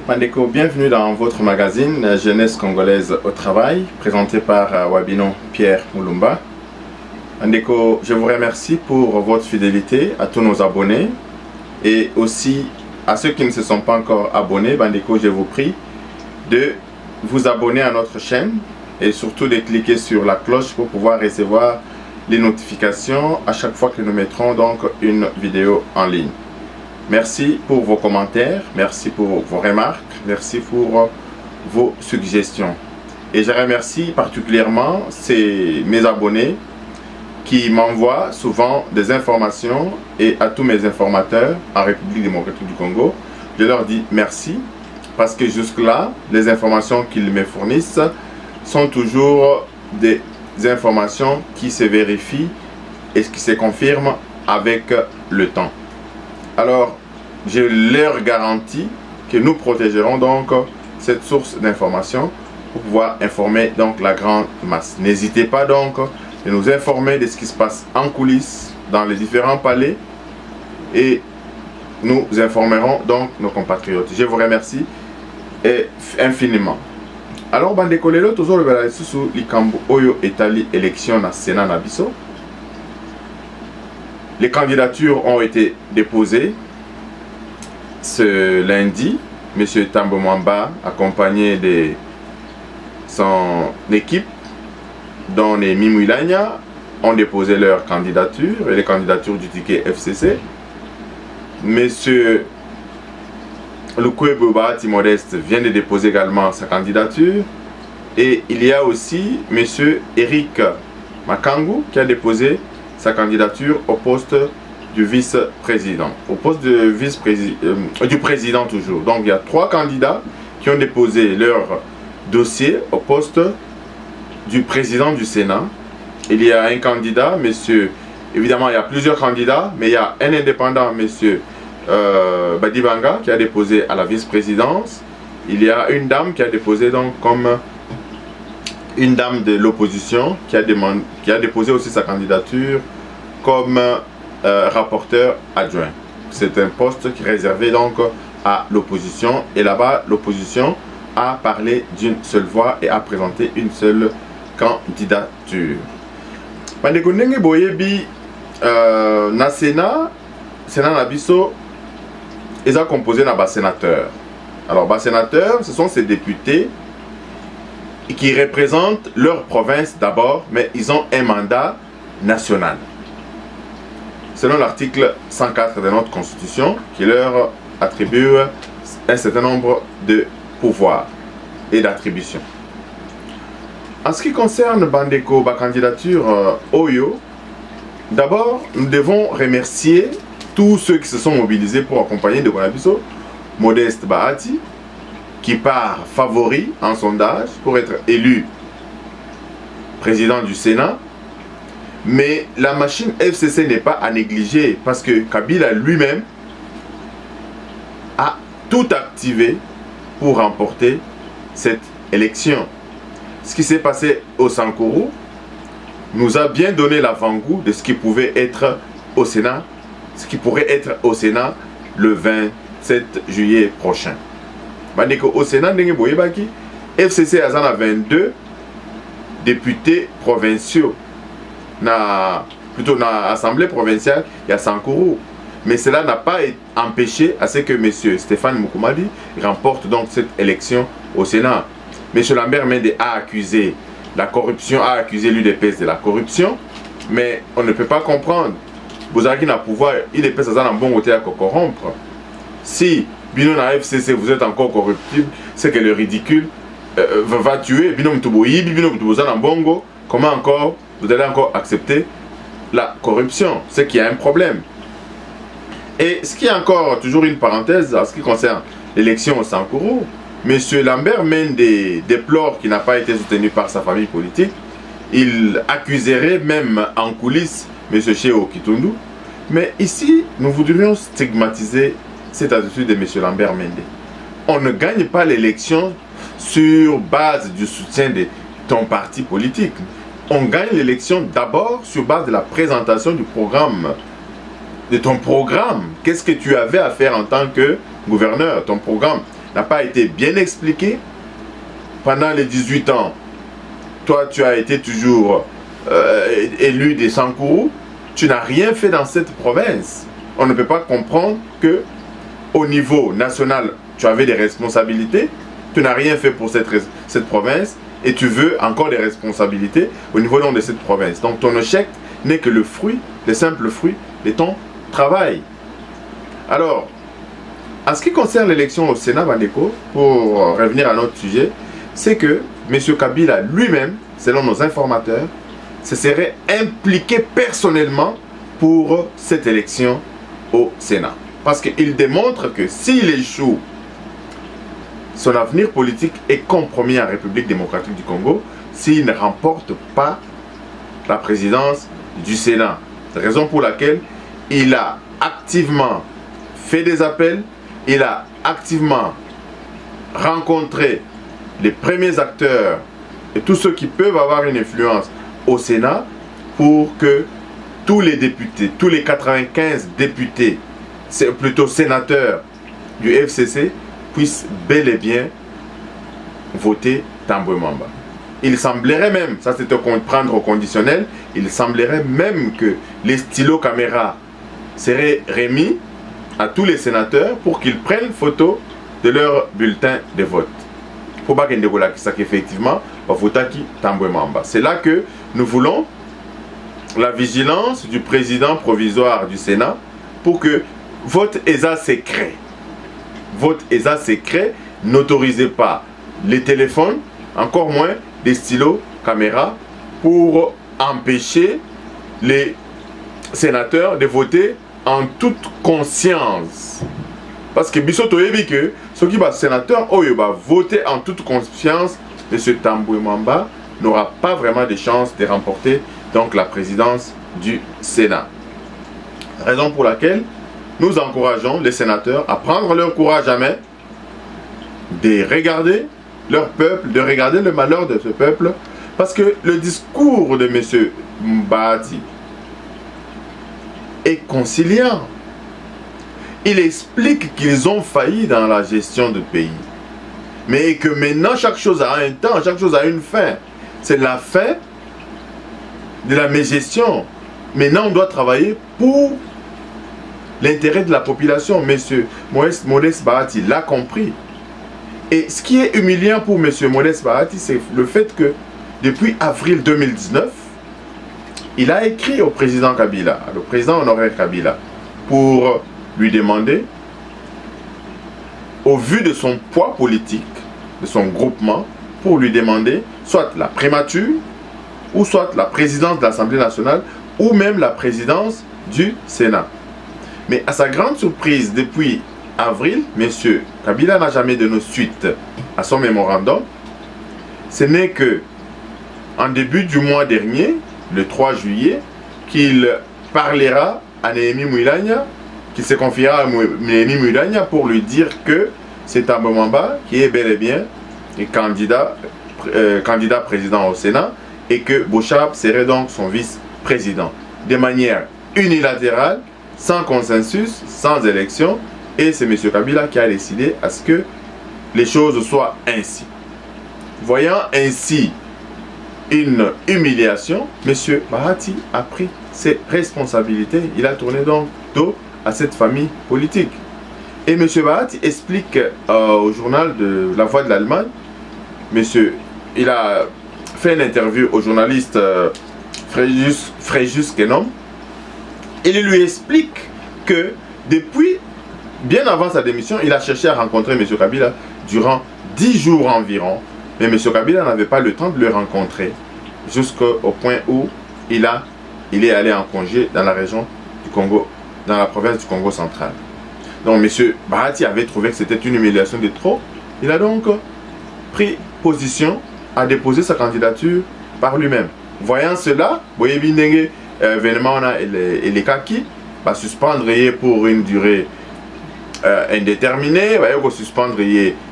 Mandeko, bienvenue dans votre magazine Jeunesse congolaise au travail, présenté par Wabino Pierre Moulumba. Mandeko, je vous remercie pour votre fidélité à tous nos abonnés et aussi à ceux qui ne se sont pas encore abonnés. Mandeko, je vous prie de vous abonner à notre chaîne et surtout de cliquer sur la cloche pour pouvoir recevoir les notifications à chaque fois que nous mettrons donc une vidéo en ligne. Merci pour vos commentaires, merci pour vos remarques, merci pour vos suggestions. Et je remercie particulièrement mes abonnés qui m'envoient souvent des informations, et à tous mes informateurs en République démocratique du Congo, je leur dis merci parce que jusque-là, les informations qu'ils me fournissent sont toujours des informations qui se vérifient et qui se confirment avec le temps. Alors, je leur garantis que nous protégerons donc cette source d'information pour pouvoir informer donc la grande masse. N'hésitez pas donc de nous informer de ce qui se passe en coulisses dans les différents palais et nous informerons donc nos compatriotes. Je vous remercie infiniment. Alors, bandeko lelo toujours le sous likambo oyo etali élection na Sénat na biso. Les candidatures ont été déposées ce lundi. M. Tambo Mwamba, accompagné de son équipe, dont les Mimouilania, ont déposé leur candidature et les candidatures du ticket FCC. M. Lukwebo Bahati Modeste vient de déposer également sa candidature. Et il y a aussi M. Eric Makangu qui a déposé sa candidature au poste du vice-président, au poste de du président toujours. Donc il y a 3 candidats qui ont déposé leur dossier au poste du président du Sénat. Il y a un candidat, monsieur, évidemment il y a plusieurs candidats, mais il y a un indépendant, monsieur Badibanga, qui a déposé à la vice-présidence. Il y a une dame qui a déposé donc comme une dame de l'opposition qui a déposé aussi sa candidature comme rapporteur adjoint. C'est un poste qui est réservé donc à l'opposition, et là-bas l'opposition a parlé d'une seule voix et a présenté une seule candidature. Bandeko ndenge boyebi na Sénat na biso ils ont composé na bas sénateurs. Alors bas sénateurs, ce sont ces députés qui représentent leur province d'abord, mais ils ont un mandat national. Selon l'article 104 de notre Constitution, qui leur attribue un certain nombre de pouvoirs et d'attributions. En ce qui concerne Bandeko, la candidature Oyo, d'abord, nous devons remercier tous ceux qui se sont mobilisés pour accompagner de Konabiso, Modeste Bahati, qui part favori en sondage pour être élu président du Sénat. Mais la machine FCC n'est pas à négliger parce que Kabila lui-même a tout activé pour remporter cette élection. Ce qui s'est passé au Sankourou nous a bien donné l'avant-goût de ce qui pouvait être au Sénat, ce qui pourrait être au Sénat le 27 juillet prochain. Au Sénat, FCC a 22 députés provinciaux. Plutôt dans l'Assemblée provinciale, il y a Sankourou. Mais cela n'a pas empêché à ce que M. Stéphane Mukumadi remporte donc cette élection au Sénat. M. Lambert Mende a accusé la corruption, a accusé l'UDPS de la corruption, mais on ne peut pas comprendre. Bozaki n'a pouvoir, l'UDPS a un bon côté à corrompre. Si Bino na FCC vous êtes encore corruptible, c'est que le ridicule va tuer Bino Mtuboyi, Bino Mtuboza Bongo. Comment encore vous allez encore accepter la corruption? C'est qu'il y a un problème. Et ce qui est encore toujours une parenthèse en ce qui concerne l'élection au Sankourou, M. Lambert Mende déplore qu'il n'a pas été soutenu par sa famille politique. Il accuserait même en coulisses M. Cheo Kitundu. Mais ici, nous voudrions stigmatiser cette attitude de M. Lambert Mende. On ne gagne pas l'élection sur base du soutien de ton parti politique. On gagne l'élection d'abord sur base de la présentation du programme, de ton programme. Qu'est-ce que tu avais à faire en tant que gouverneur? Ton programme. n'a pas été bien expliqué. Pendant les 18 ans, toi tu as été toujours élu des Sankourou, tu n'as rien fait dans cette province. On ne peut pas comprendre que au niveau national, tu avais des responsabilités, tu n'as rien fait pour cette province et tu veux encore des responsabilités au niveau de cette province. Donc ton échec n'est que le fruit, le simple fruit de ton travail. Alors, en ce qui concerne l'élection au Sénat, Bandeko, pour revenir à notre sujet, c'est que M. Kabila lui-même, selon nos informateurs, se serait impliqué personnellement pour cette élection au Sénat. Parce qu'il démontre que s'il échoue, son avenir politique est compromis en République démocratique du Congo s'il ne remporte pas la présidence du Sénat. C'est la raison pour laquelle il a activement fait des appels, il a activement rencontré les premiers acteurs et tous ceux qui peuvent avoir une influence au Sénat pour que tous les députés, tous les 95 députés, c'est plutôt sénateurs du FCC, puissent bel et bien voter Tambwe Mwamba. Il semblerait même, ça c'est à prendre au conditionnel, il semblerait même que les stylos caméras seraient remis à tous les sénateurs pour qu'ils prennent photo de leur bulletin de vote. Pour pas qu'effectivement, on vote qui Tambwe Mwamba. C'est là que nous voulons la vigilance du président provisoire du Sénat pour que vote ESA secret. Vote ESA secret, n'autorisez pas les téléphones, encore moins les stylos, caméras, pour empêcher les sénateurs de voter en toute conscience. Parce que Bissoto a dit que ceux qui sont sénateurs, voter en toute conscience, M. Tambwe Mwamba n'aura pas vraiment de chance de remporter donc la présidence du Sénat. Raison pour laquelle nous encourageons les sénateurs à prendre leur courage à main, de regarder leur peuple, de regarder le malheur de ce peuple, parce que le discours de M. Bahati est conciliant. Il explique qu'ils ont failli dans la gestion du pays, mais que maintenant chaque chose a un temps, chaque chose a une fin. C'est la fin de la mégestion. Maintenant on doit travailler pour l'intérêt de la population. M. Modeste Bahati l'a compris. Et ce qui est humiliant pour M. Modeste Bahati, c'est le fait que depuis avril 2019, il a écrit au président Kabila, le président honoraire Kabila, pour lui demander, au vu de son poids politique, de son groupement, pour lui demander soit la primature, ou soit la présidence de l'Assemblée nationale, ou même la présidence du Sénat. Mais à sa grande surprise, depuis avril, M. Kabila n'a jamais donné suite à son mémorandum. Ce n'est que en début du mois dernier, le 3 juillet, qu'il parlera à Néhémie Mouilagna, qu'il se confiera à Néhémie Mouilagna pour lui dire que c'est Tambwe Mwamba qui est bel et bien candidat président au Sénat et que Bouchab serait donc son vice-président. De manière unilatérale, sans consensus, sans élection, et c'est M. Kabila qui a décidé à ce que les choses soient ainsi. Voyant ainsi une humiliation, M. Bahati a pris ses responsabilités. Il a tourné donc dos à cette famille politique. Et M. Bahati explique au journal de La Voix de l'Allemagne, il a fait une interview au journaliste Fréjus Kenom, et il lui explique que depuis, bien avant sa démission, il a cherché à rencontrer M. Kabila durant 10 jours environ, mais M. Kabila n'avait pas le temps de le rencontrer jusqu'au point où il est allé en congé dans la région du Congo, dans la province du Congo central. Donc M. Bahati avait trouvé que c'était une humiliation de trop. Il a donc pris position à déposer sa candidature par lui-même. Voyant cela, Boyebindenge événement et les kaki va suspendre pour une durée indéterminée, va suspendre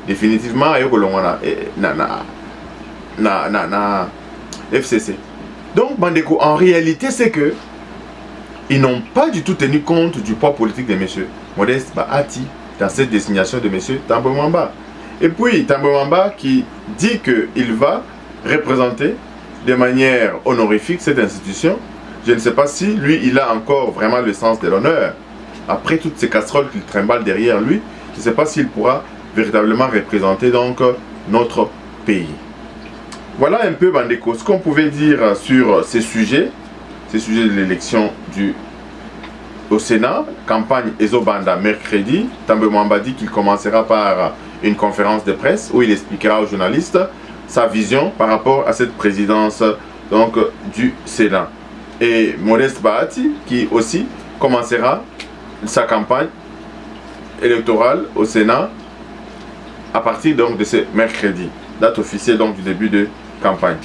définitivement na FCC. Donc Bandeko, en réalité c'est que ils n'ont pas du tout tenu compte du poids politique de M. Modeste Bahati dans cette désignation de M. Tambwe Mwamba. Et puis Tambo Mwamba qui dit qu'il va représenter de manière honorifique cette institution. Je ne sais pas si lui, il a encore vraiment le sens de l'honneur. Après toutes ces casseroles qu'il trimballe derrière lui, je ne sais pas s'il pourra véritablement représenter donc notre pays. Voilà un peu, Bandeko, ce qu'on pouvait dire sur ces sujets de l'élection au Sénat. Campagne Ezobanda mercredi. Tambo Mwamba dit qu'il commencera par une conférence de presse où il expliquera aux journalistes sa vision par rapport à cette présidence donc, du Sénat. Et Modeste Bahati qui aussi commencera sa campagne électorale au Sénat à partir donc de ce mercredi, date officielle donc du début de campagne.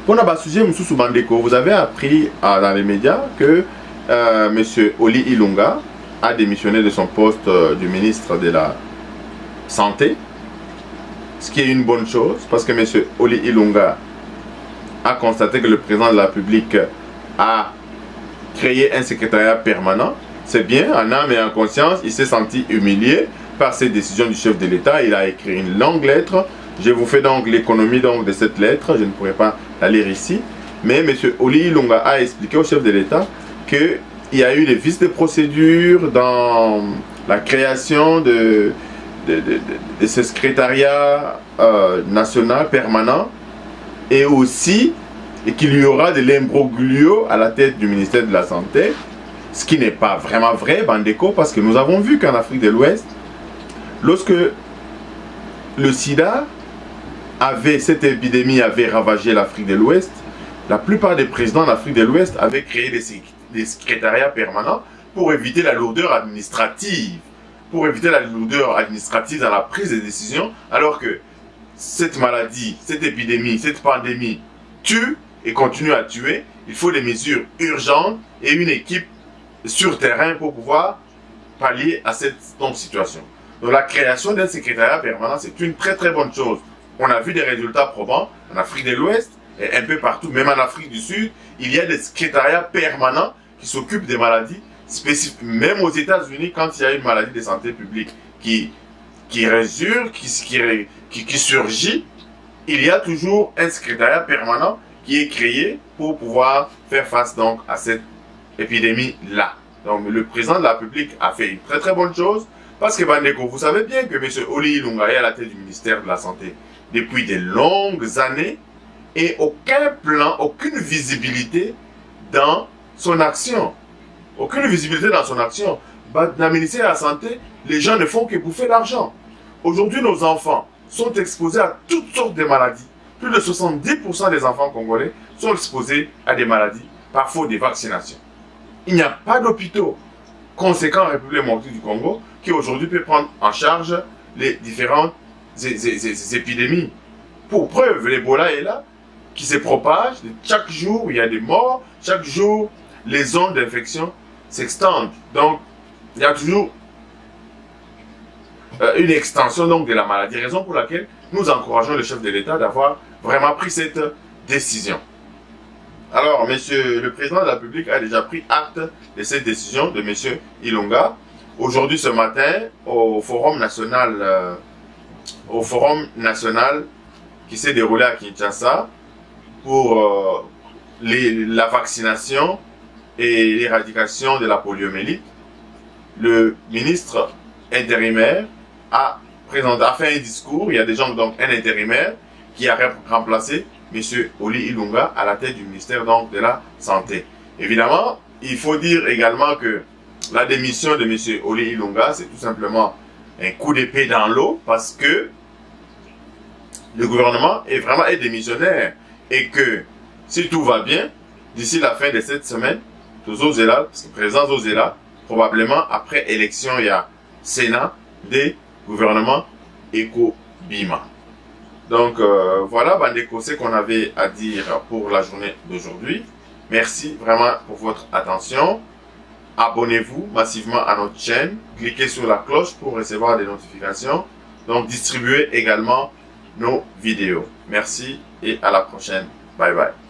Pour le sujet Moussou Bandeko, vous avez appris dans les médias que M. Oli Ilunga a démissionné de son poste du ministre de la Santé, ce qui est une bonne chose parce que M. Oli Ilunga a constaté que le président de la République a créé un secrétariat permanent. C'est bien, en âme et en conscience, il s'est senti humilié par ces décisions du chef de l'État. Il a écrit une longue lettre. Je vous fais donc l'économie de cette lettre. Je ne pourrai pas la lire ici. Mais M. Oli Ilunga a expliqué au chef de l'État qu'il y a eu des vices de procédure dans la création de ce secrétariat national permanent et aussi qu'il y aura de l'imbroglio à la tête du ministère de la Santé, ce qui n'est pas vraiment vrai, Bandeko, parce que nous avons vu qu'en Afrique de l'Ouest, lorsque le sida cette épidémie avait ravagé l'Afrique de l'Ouest, la plupart des présidents d'Afrique de l'Ouest avaient créé des secrétariats permanents pour éviter la lourdeur administrative, dans la prise de décision, alors que cette maladie, cette épidémie, cette pandémie tue et continue à tuer. Il faut des mesures urgentes et une équipe sur terrain pour pouvoir pallier à cette situation. Donc la création d'un secrétariat permanent, c'est une très très bonne chose. On a vu des résultats probants en Afrique de l'Ouest et un peu partout, même en Afrique du Sud. Il y a des secrétariats permanents qui s'occupent des maladies spécifiques. Même aux États-Unis, quand il y a une maladie de santé publique qui résurge, qui surgit, il y a toujours un secrétariat permanent qui est créé pour pouvoir faire face donc à cette épidémie-là. Donc le président de la République a fait une très très bonne chose parce que Bandeko, vous savez bien que M. Oli Ilunga est à la tête du ministère de la Santé depuis de longues années et aucun plan, aucune visibilité dans son action. Aucune visibilité dans son action. Dans le ministère de la Santé, les gens ne font que bouffer l'argent. Aujourd'hui, nos enfants sont exposés à toutes sortes de maladies. Plus de 70% des enfants congolais sont exposés à des maladies, parfois des vaccinations. Il n'y a pas d'hôpitaux conséquents en République démocratique du Congo qui aujourd'hui peut prendre en charge les différentes épidémies. Pour preuve, l'Ebola est là, qui se propage. Chaque jour, il y a des morts. Chaque jour, les zones d'infection s'extendent. Donc, il y a toujours une extension donc, de la maladie. Raison pour laquelle nous encourageons le chef de l'État d'avoir vraiment pris cette décision. Alors, monsieur le président de la République a déjà pris acte de cette décision de monsieur Ilunga. Aujourd'hui, ce matin, au forum national qui s'est déroulé à Kinshasa pour la vaccination et l'éradication de la poliomyélite, le ministre intérimaire a fait un discours. Il y a déjà donc un intérimaire qui a remplacé M. Oli Ilunga à la tête du ministère donc, de la Santé. Évidemment, il faut dire également que la démission de M. Oli Ilunga, c'est tout simplement un coup d'épée dans l'eau parce que le gouvernement est démissionnaire et que si tout va bien, d'ici la fin de cette semaine, parce que président Zozela, probablement après élection, il y a Sénat des gouvernements Eko-Bima. Donc voilà, Bandeko, ce qu'on avait à dire pour la journée d'aujourd'hui. Merci vraiment pour votre attention. Abonnez-vous massivement à notre chaîne. Cliquez sur la cloche pour recevoir des notifications. Donc distribuez également nos vidéos. Merci et à la prochaine. Bye bye.